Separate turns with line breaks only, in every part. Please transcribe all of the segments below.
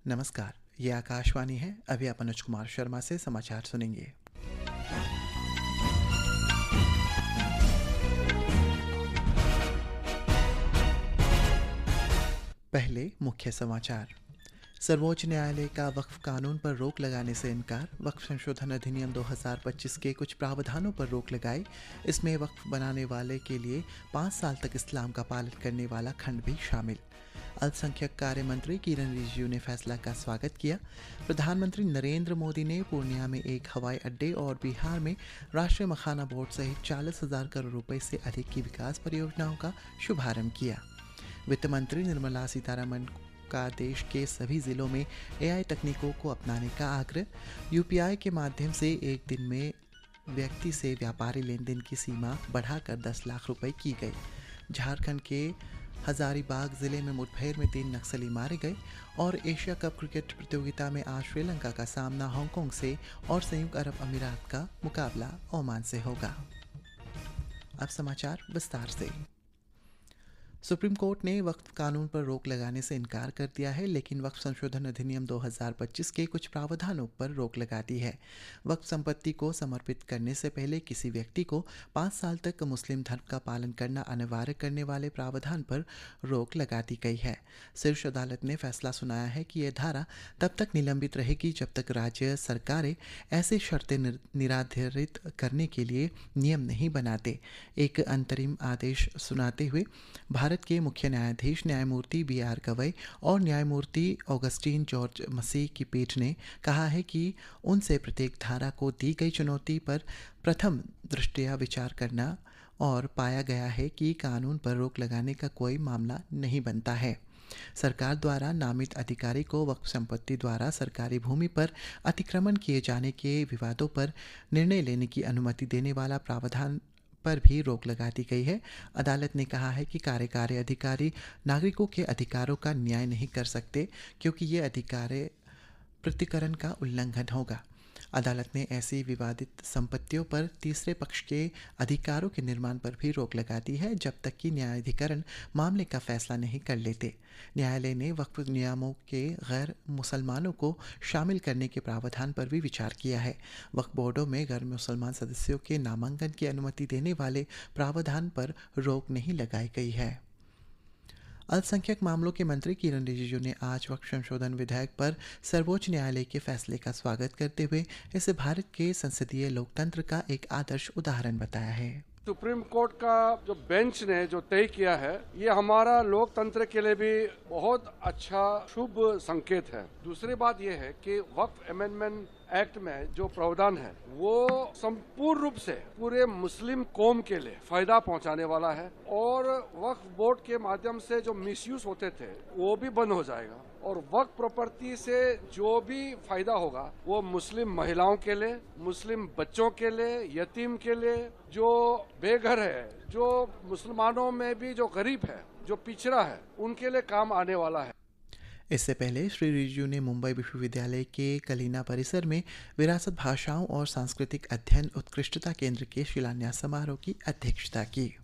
नमस्कार, ये आकाशवाणी है। अभी आप अनुज कुमार शर्मा से समाचार सुनेंगे। पहले मुख्य समाचार। सर्वोच्च न्यायालय का वक्फ कानून पर रोक लगाने से इनकार। वक्फ संशोधन अधिनियम 2025 के कुछ प्रावधानों पर रोक लगाई। इसमें वक्फ बनाने वाले के लिए 5 साल तक इस्लाम का पालन करने वाला खंड भी शामिल। अल्पसंख्यक कार्य मंत्री किरण रिजिजू ने फैसला का स्वागत किया। प्रधानमंत्री नरेंद्र मोदी ने पूर्णिया में एक हवाई अड्डे और बिहार में राष्ट्रीय मखाना बोर्ड सहित 40,000 करोड़ रुपए से अधिक की विकास परियोजनाओं का शुभारंभ किया। वित्त मंत्री निर्मला सीतारमण का देश के सभी जिलों में एआई तकनीकों को अपनाने का आग्रह। यूपीआई के माध्यम से एक दिन में व्यक्ति से व्यापारी लेन देन की सीमा बढ़ाकर 10 लाख रुपए की गई। झारखंड के हजारीबाग जिले में मुठभेड़ में 3 नक्सली मारे गए। और एशिया कप क्रिकेट प्रतियोगिता में आज श्रीलंका का सामना हांगकांग से और संयुक्त अरब अमीरात का मुकाबला ओमान से होगा। अब समाचार विस्तार से। सुप्रीम कोर्ट ने वक्फ कानून पर रोक लगाने से इनकार कर दिया है, लेकिन वक्फ संशोधन अधिनियम 2025 के कुछ प्रावधानों पर रोक लगा दी है। वक्फ संपत्ति को समर्पित करने से पहले किसी व्यक्ति को 5 साल तक मुस्लिम धर्म का पालन करना अनिवार्य करने वाले प्रावधान पर रोक लगा दी गई है। शीर्ष अदालत ने फैसला सुनाया है कि यह धारा तब तक निलंबित रहेगी जब तक राज्य सरकारें ऐसी शर्तें निर्धारित करने के लिए नियम नहीं बनाते। एक अंतरिम आदेश सुनाते हुए भारत के मुख्य न्यायाधीश न्यायमूर्ति BR गवई और न्यायमूर्ति ऑगस्टीन जॉर्ज मसीह की पीठ ने कहा है कि उनसे प्रत्येक धारा को दी गई चुनौती पर प्रथम दृष्टया विचार करना और पाया गया है कि कानून पर रोक लगाने का कोई मामला नहीं बनता है। सरकार द्वारा नामित अधिकारी को वक्फ संपत्ति द्वारा सरकारी भूमि पर अतिक्रमण किए जाने के विवादों पर निर्णय लेने की अनुमति देने वाला प्रावधान पर भी रोक लगा दी गई है। अदालत ने कहा है कि कार्यकारी अधिकारी नागरिकों के अधिकारों का न्याय नहीं कर सकते, क्योंकि ये अधिकार प्रतिकरण का उल्लंघन होगा। अदालत ने ऐसी विवादित संपत्तियों पर तीसरे पक्ष के अधिकारों के निर्माण पर भी रोक लगा दी है, जब तक कि न्यायाधिकरण मामले का फैसला नहीं कर लेते। न्यायालय ने वक्फ नियमों के गैर मुसलमानों को शामिल करने के प्रावधान पर भी विचार किया है। वक्फ बोर्डों में गैर मुसलमान सदस्यों के नामांकन की अनुमति देने वाले प्रावधान पर रोक नहीं लगाई गई है। अल्पसंख्यक मामलों के मंत्री किरण रिजिजू ने आज वक्फ संशोधन विधेयक पर सर्वोच्च न्यायालय के फैसले का स्वागत करते हुए इसे भारत के संसदीय लोकतंत्र का एक आदर्श उदाहरण बताया है।
सुप्रीम कोर्ट का जो बेंच ने जो तय किया है, ये हमारा लोकतंत्र के लिए भी बहुत अच्छा शुभ संकेत है। दूसरी बात ये है कि वक्फ अमेंडमेंट एक्ट में जो प्रावधान है वो संपूर्ण रूप से पूरे मुस्लिम कौम के लिए फायदा पहुंचाने वाला है और वक्फ बोर्ड के माध्यम से जो मिसयूज होते थे वो भी बंद हो जाएगा और वक्फ प्रॉपर्टी से जो भी फायदा होगा वो मुस्लिम महिलाओं के लिए, मुस्लिम बच्चों के लिए, यतीम के लिए, जो बेघर है, जो मुसलमानों में भी जो गरीब है, जो पिछड़ा है, उनके लिए काम आने वाला है।
इससे पहले श्री रिजिजू ने मुंबई विश्वविद्यालय के कलीना परिसर में विरासत भाषाओं और सांस्कृतिक अध्ययन उत्कृष्टता केंद्र के शिलान्यास समारोह की अध्यक्षता की।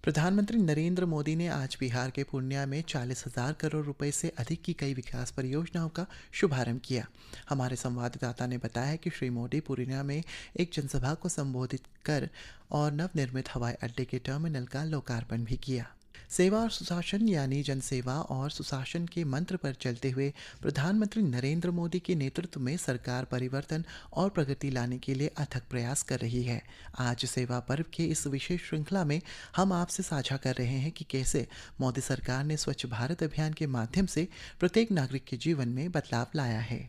प्रधानमंत्री नरेंद्र मोदी ने आज बिहार के पूर्णिया में 40,000 करोड़ रुपए से अधिक की कई विकास परियोजनाओं का शुभारंभ किया। हमारे संवाददाता ने बताया है कि श्री मोदी पूर्णिया में एक जनसभा को संबोधित कर और नवनिर्मित हवाई अड्डे के टर्मिनल का लोकार्पण भी किया। सेवा और सुशासन यानी जनसेवा और सुशासन के मंत्र पर चलते हुए प्रधानमंत्री नरेंद्र मोदी के नेतृत्व में सरकार परिवर्तन और प्रगति लाने के लिए अथक प्रयास कर रही है। आज सेवा पर्व के इस विशेष श्रृंखला में हम आपसे साझा कर रहे हैं कि कैसे मोदी सरकार ने स्वच्छ भारत अभियान के माध्यम से प्रत्येक नागरिक के जीवन में बदलाव लाया है।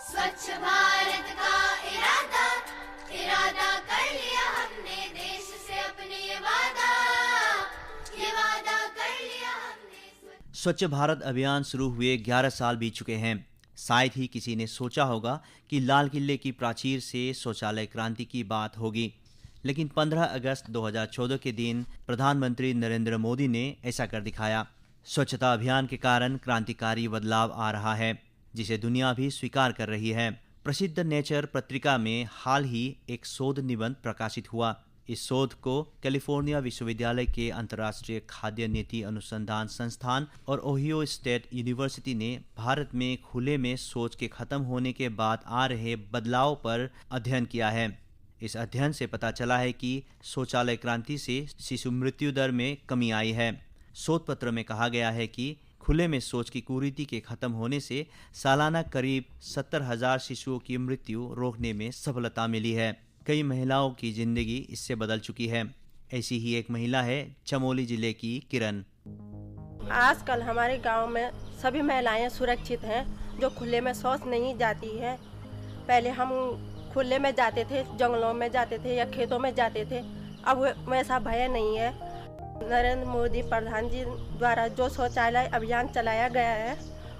स्वच्छ भारत का इरादा कर लिया हमने, देश से अपने ये वादा कर लिया हमने।
स्वच्छ भारत अभियान शुरू हुए 11 साल बीत चुके हैं। शायद ही किसी ने सोचा होगा कि लाल किले की प्राचीर से शौचालय क्रांति की बात होगी, लेकिन 15 अगस्त 2014 के दिन प्रधानमंत्री नरेंद्र मोदी ने ऐसा कर दिखाया। स्वच्छता अभियान के कारण क्रांतिकारी बदलाव आ रहा है, जिसे दुनिया भी स्वीकार कर रही है। प्रसिद्ध नेचर पत्रिका में हाल ही एक शोध निबंध प्रकाशित हुआ, इस शोध को कैलिफोर्निया विश्वविद्यालय के अंतर्राष्ट्रीय खाद्य नीति अनुसंधान संस्थान और ओहियो स्टेट यूनिवर्सिटी ने भारत में खुले में शौच के खत्म होने के बाद आ रहे बदलाव पर अध्ययन किया है। इस अध्ययन से पता चला है कि शौचालय क्रांति से शिशु मृत्यु दर में कमी आई है। शोध पत्र में कहा गया है कि खुले में शौच की कुरीति के खत्म होने से सालाना करीब 70,000 शिशुओं की मृत्यु रोकने में सफलता मिली है। कई महिलाओं की जिंदगी इससे बदल चुकी है। ऐसी ही एक महिला है चमोली जिले की किरण।
आजकल हमारे गांव में सभी महिलाएं सुरक्षित हैं जो खुले में शौच नहीं जाती है। पहले हम खुले में जाते थे, जंगलों में जाते थे या खेतों में जाते थे, अब वैसा भय नहीं है। नरेंद्र मोदी प्रधान जी द्वारा जो शौचालय अभियान चलाया गया है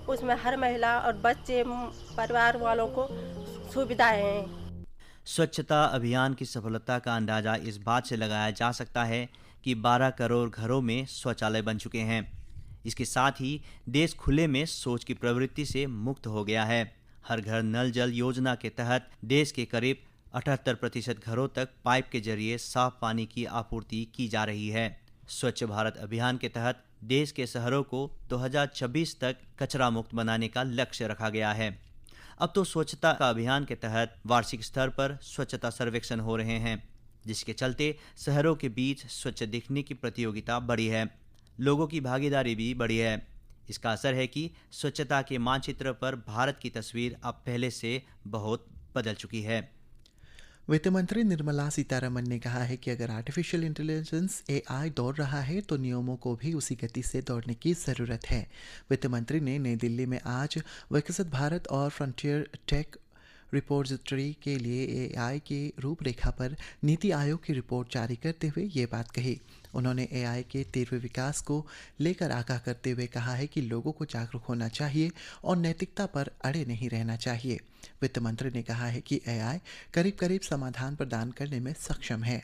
उसमें हर महिला और बच्चे परिवार वालों को सुविधाएं हैं।
स्वच्छता अभियान की सफलता का अंदाजा इस बात से लगाया जा सकता है कि 12 करोड़ घरों में शौचालय बन चुके हैं। इसके साथ ही देश खुले में शौच की प्रवृत्ति से मुक्त हो गया है। हर घर नल जल योजना के तहत देश के करीब 78% घरों तक पाइप के जरिए साफ पानी की आपूर्ति की जा रही है। स्वच्छ भारत अभियान के तहत देश के शहरों को 2026 तक कचरा मुक्त बनाने का लक्ष्य रखा गया है। अब तो स्वच्छता का अभियान के तहत वार्षिक स्तर पर स्वच्छता सर्वेक्षण हो रहे हैं, जिसके चलते शहरों के बीच स्वच्छ दिखने की प्रतियोगिता बढ़ी है। लोगों की भागीदारी भी बढ़ी है। इसका असर है कि स्वच्छता के मानचित्र पर भारत की तस्वीर अब पहले से बहुत बदल चुकी है।
वित्त मंत्री निर्मला सीतारमण ने कहा है कि अगर आर्टिफिशियल इंटेलिजेंस AI दौड़ रहा है तो नियमों को भी उसी गति से दौड़ने की ज़रूरत है। वित्त मंत्री ने नई दिल्ली में आज विकसित भारत और फ्रंटियर टेक रिपोजिटरी के लिए AI की रूपरेखा पर नीति आयोग की रिपोर्ट जारी करते हुए ये बात कही। उन्होंने AI के तीव्र विकास को लेकर आगाह करते हुए कहा है कि लोगों को जागरूक होना चाहिए और नैतिकता पर अड़े नहीं रहना चाहिए। वित्त मंत्री ने कहा है कि AI करीब करीब समाधान प्रदान करने में सक्षम है।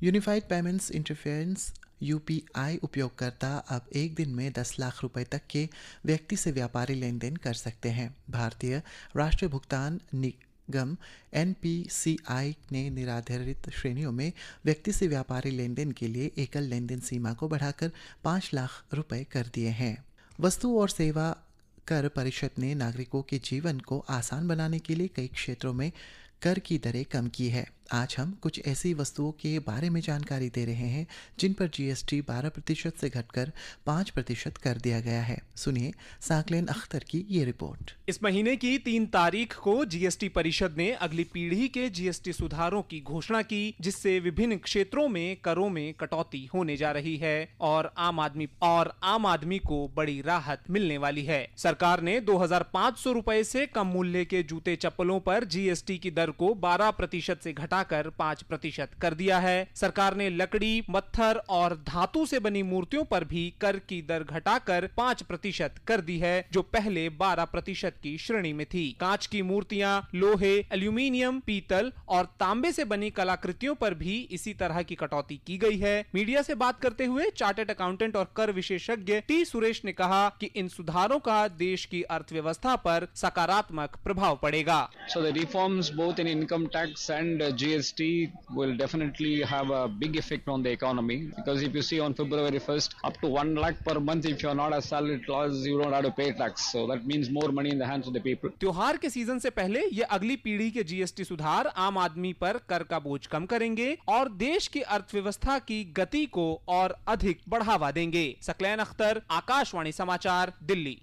यूनिफाइड पेमेंट्स इंटरफेरेंस UPI उपयोगकर्ता अब एक दिन में 10 लाख रुपए तक के व्यक्ति से व्यापारी लेन देन कर सकते हैं। भारतीय राष्ट्रीय भुगतान निगम NPCI ने निर्धारित श्रेणियों में व्यक्ति से व्यापारी लेन देन के लिए एकल लेन देन सीमा को बढ़ाकर 5 लाख रुपए कर दिए हैं। वस्तु और सेवा कर परिषद ने नागरिकों के जीवन को आसान बनाने के लिए कई क्षेत्रों में कर की दरें कम की है। आज हम कुछ ऐसी वस्तुओं के बारे में जानकारी दे रहे हैं जिन पर GST 12% से घटकर 5% कर दिया गया है। सुनिए साकलेन अख्तर की ये रिपोर्ट।
इस महीने की 3 तारीख को GST परिषद ने अगली पीढ़ी के GST सुधारों की घोषणा की, जिससे विभिन्न क्षेत्रों में करों में कटौती होने जा रही है और आम आदमी को बड़ी राहत मिलने वाली है। सरकार ने 2,500 रुपए से कम मूल्य के जूते चप्पलों पर GST की दर को 12% से घटाकर 5% कर दिया है। सरकार ने लकड़ी, पत्थर और धातु से बनी मूर्तियों पर भी कर की दर घटाकर 5% कर दी है, जो पहले 12% की श्रेणी में थी। कांच की मूर्तियां, लोहे, एल्यूमीनियम, पीतल और तांबे से बनी कलाकृतियों पर भी इसी तरह की कटौती की गई है। मीडिया से बात करते हुए चार्टर्ड अकाउंटेंट और कर विशेषज्ञ T सुरेश ने कहा कि इन सुधारों का देश की अर्थव्यवस्था पर सकारात्मक प्रभाव पड़ेगा।
So the reforms both in income tax and GST will definitely have a big effect on the economy, because if you see on February 1st, up to 1 lakh per month, if you are not a salaried class, you don't have to pay tax. So that means more money in the hands of the people.
त्योहार के season से पहले ये अगली पीढ़ी के GST सुधार आम आदमी पर कर का बोझ कम करेंगे और देश की अर्थव्यवस्था की गति को और अधिक बढ़ावा देंगे। सकलैन अख्तर, आकाशवाणी समाचार, दिल्ली।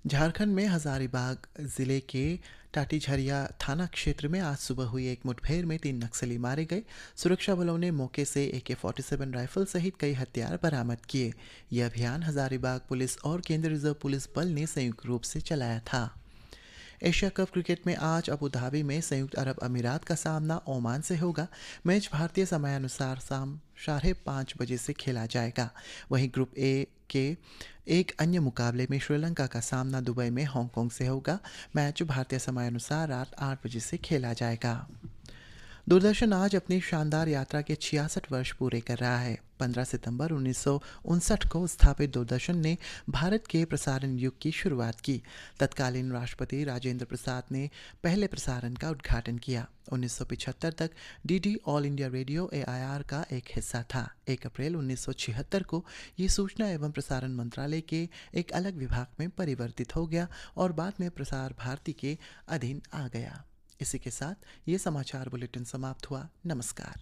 झारखंड में हजारीबाग जिले के टाटीझरिया थाना क्षेत्र में आज सुबह हुई एक मुठभेड़ में 3 नक्सली मारे गए। सुरक्षा बलों ने मौके से AK-47 राइफल सहित कई हथियार बरामद किए। यह अभियान हजारीबाग पुलिस और केंद्रीय रिजर्व पुलिस बल ने संयुक्त रूप से चलाया था। एशिया कप क्रिकेट में आज अबू धाबी में संयुक्त अरब अमीरात का सामना ओमान से होगा। मैच भारतीय समयानुसार शाम 5:30 बजे से खेला जाएगा। वहीं ग्रुप A के एक अन्य मुकाबले में श्रीलंका का सामना दुबई में हांगकांग से होगा। मैच भारतीय समयानुसार रात 8 बजे से खेला जाएगा। दूरदर्शन आज अपनी शानदार यात्रा के 66 वर्ष पूरे कर रहा है। 15 सितंबर 1959 को स्थापित दूरदर्शन ने भारत के प्रसारण युग की शुरुआत की। तत्कालीन राष्ट्रपति राजेंद्र प्रसाद ने पहले प्रसारण का उद्घाटन किया। 1975 तक DD all India radio AIR का एक हिस्सा था। 1 अप्रैल 1976 को ये सूचना एवं प्रसारण मंत्रालय के एक अलग विभाग में परिवर्तित हो गया और बाद में प्रसार भारती के अधीन आ गया। इसी के साथ ये समाचार बुलेटिन समाप्त हुआ। नमस्कार।